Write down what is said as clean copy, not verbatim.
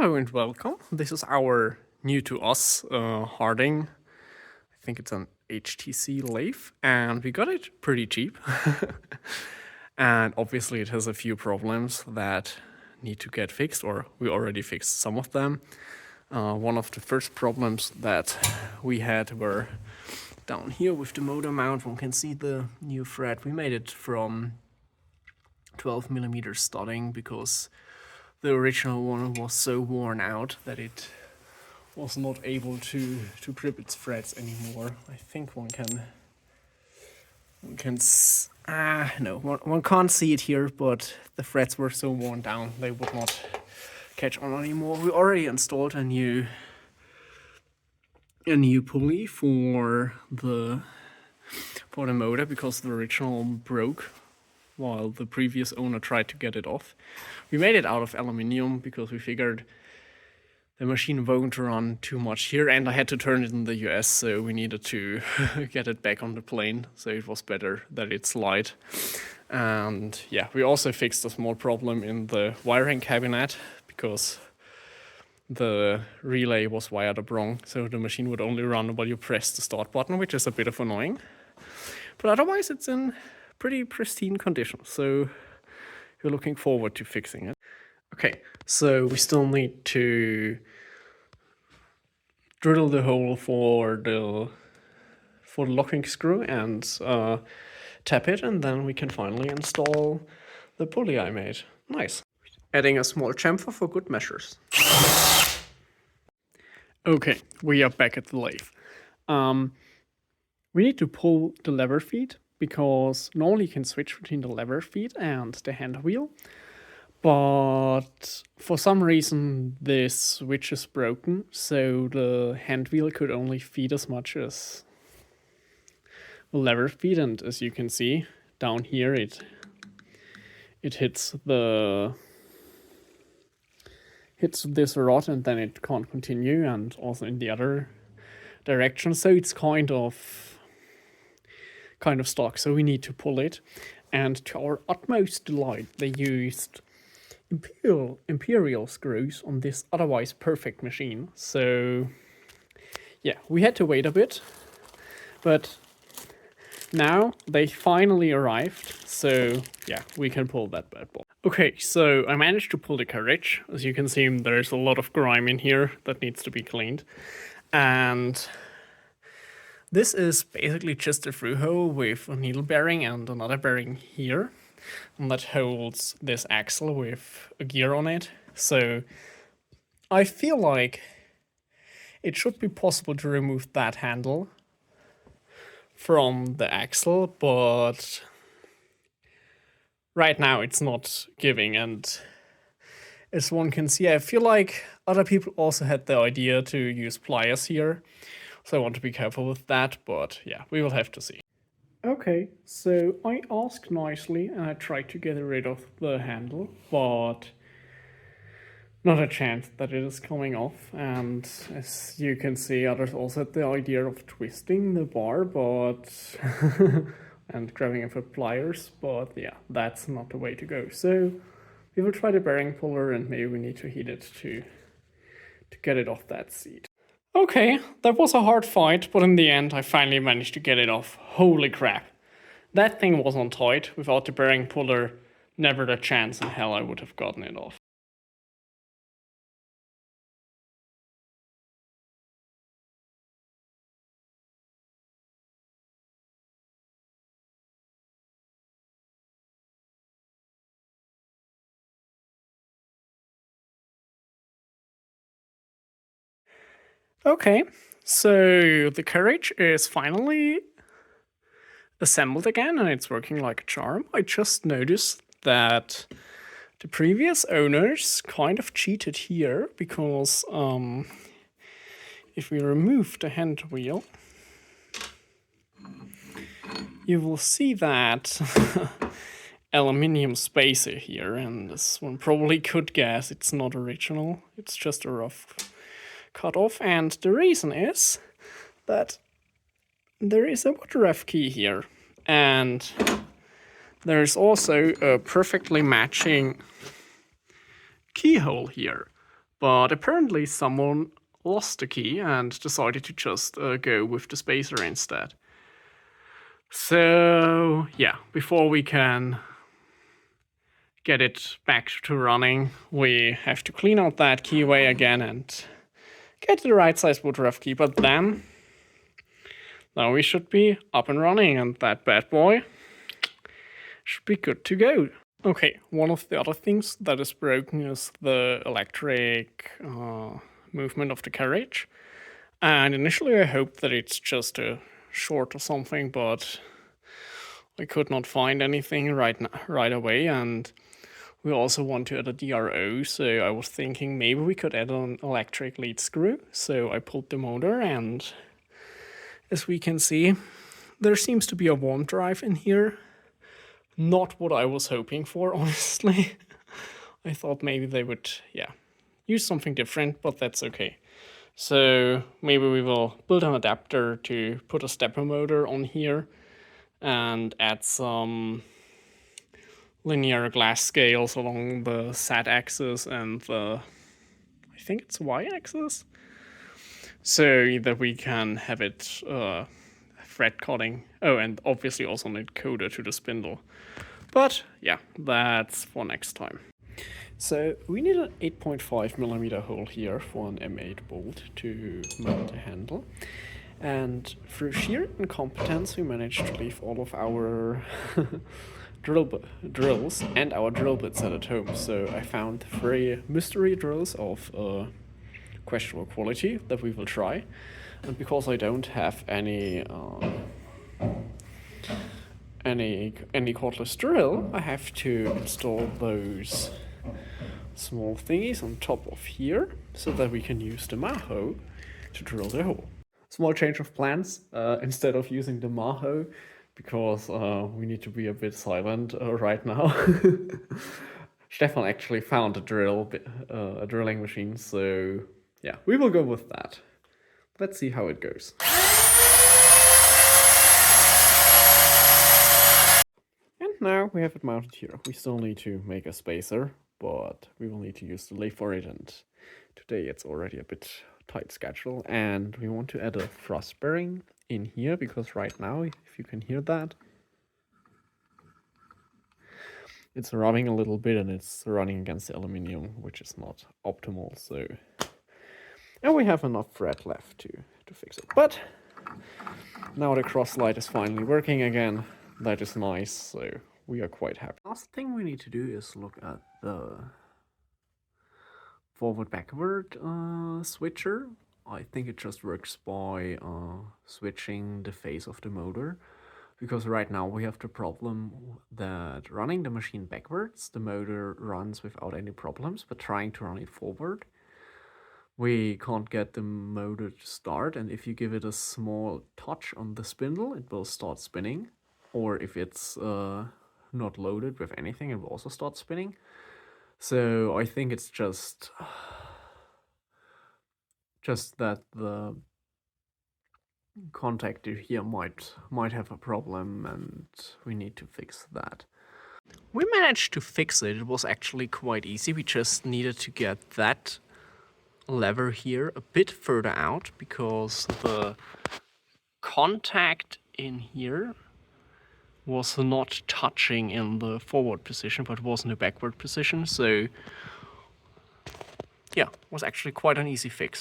Hello and welcome. This is our new to us Harding. I think it's an HTC lathe, and we got it pretty cheap. And obviously it has a few problems that need to get fixed, or we already fixed some of them. One of the first problems that we had were down here with the motor mount. One can see the new thread. We made it from 12mm studding because the original one was so worn out that it was not able to grip its threads anymore. I think one can't see it here, but the threads were so worn down they would not catch on anymore. We already installed a new pulley for the motor because the original broke while the previous owner tried to get it off. We made it out of aluminium because we figured the machine won't run too much here, and I had to turn it in the US, so we needed to get it back on the plane, so it was better that it's light. And yeah, we also fixed a small problem in the wiring cabinet because the relay was wired up wrong, so the machine would only run while you press the start button, which is a bit of annoying. But otherwise it's in pretty pristine condition, so we're looking forward to fixing it. Okay, so we still need to drill the hole for the locking screw and tap it, and then we can finally install the pulley I made. Nice. Adding a small chamfer for good measures. Okay, we are back at the lathe. We need to pull the lever feet, because normally you can switch between the lever feet and the hand wheel, but for some reason this switch is broken, so the hand wheel could only feed as much as the lever feet, and as you can see down here it hits this rod and then it can't continue, and also in the other direction, so it's kind of stuck, so we need to pull it. And to our utmost delight, they used imperial screws on this otherwise perfect machine. So yeah, we had to wait a bit, but now they finally arrived, so yeah, we can pull that bad boy. Okay, so I managed to pull the carriage. As you can see, there's a lot of grime in here that needs to be cleaned, and this is basically just a through hole with a needle bearing and another bearing here, and that holds this axle with a gear on it. So I feel like it should be possible to remove that handle from the axle, but right now it's not giving, and as one can see, I feel like other people also had the idea to use pliers here. So I want to be careful with that, but yeah, we will have to see. Okay, so I asked nicely and I tried to get rid of the handle, but not a chance that it is coming off. And as you can see, others also had the idea of twisting the bar, but and grabbing it for pliers, but yeah, that's not the way to go. So we will try the bearing puller, and maybe we need to heat it to get it off that seat. Okay, that was a hard fight, but in the end I finally managed to get it off. Holy crap. That thing was on tight. Without the bearing puller, never a chance in hell I would have gotten it off. Okay, so the Carriage is finally assembled again, and it's working like a charm. I just noticed that the previous owners kind of cheated here, because if we remove the hand wheel, you will see that aluminium spacer here, and this one probably could guess it's not original. It's just a rough cut off, and the reason is that there is a water ref key here, and there's also a perfectly matching keyhole here. But apparently someone lost the key and decided to just go with the spacer instead. So yeah, before we can get it back to running, we have to clean out that keyway again and get the right size Woodruff key. But then now we should be up and running, and that bad boy should be good to go. Okay, one of the other things that is broken is the electric movement of the carriage. And initially I hoped that it's just a short or something, but I could not find anything right away. And we also want to add a DRO, so I was thinking maybe we could add an electric lead screw. So I pulled the motor, and as we can see, there seems to be a warm drive in here. Not what I was hoping for, honestly. I thought maybe they would, use something different, but that's okay. So maybe we will build an adapter to put a stepper motor on here and add some linear glass scales along the Z axis and the, I think it's Y axis, so that we can have it thread cutting. Oh, and obviously also an encoder to the spindle. But yeah, that's for next time. So we need an 8.5mm hole here for an M8 bolt to mount the handle. And through sheer incompetence, we managed to leave all of our drills and our drill bits at home. So I found 3 mystery drills of questionable quality that we will try. And because I don't have any cordless drill, I have to install those small thingies on top of here so that we can use the Maho to drill the hole. Small change of plans, instead of using the Maho, because we need to be a bit silent right now. Stefan actually found a drilling machine, so yeah, we will go with that. Let's see how it goes. And now we have it mounted here. We still need to make a spacer, but we will need to use the lathe for it, and today it's already a bit tight schedule. And we want to add a thrust bearing in here, because right now, if you can hear that, it's rubbing a little bit and it's running against the aluminium, which is not optimal. So, and we have enough thread left to fix it. But now the cross light is finally working again. That is nice, so we are quite happy. Last thing we need to do is look at the forward-backward switcher. I think it just works by switching the phase of the motor, because right now we have the problem that running the machine backwards, the motor runs without any problems, but trying to run it forward, we can't get the motor to start, and if you give it a small touch on the spindle, it will start spinning. Or if it's not loaded with anything, it will also start spinning. So I think it's just that the contactor here might have a problem, and we need to fix that. We managed to fix it. It was actually quite easy. We just needed to get that lever here a bit further out, because the contact in here was not touching in the forward position, but was in the backward position. So yeah, it was actually quite an easy fix.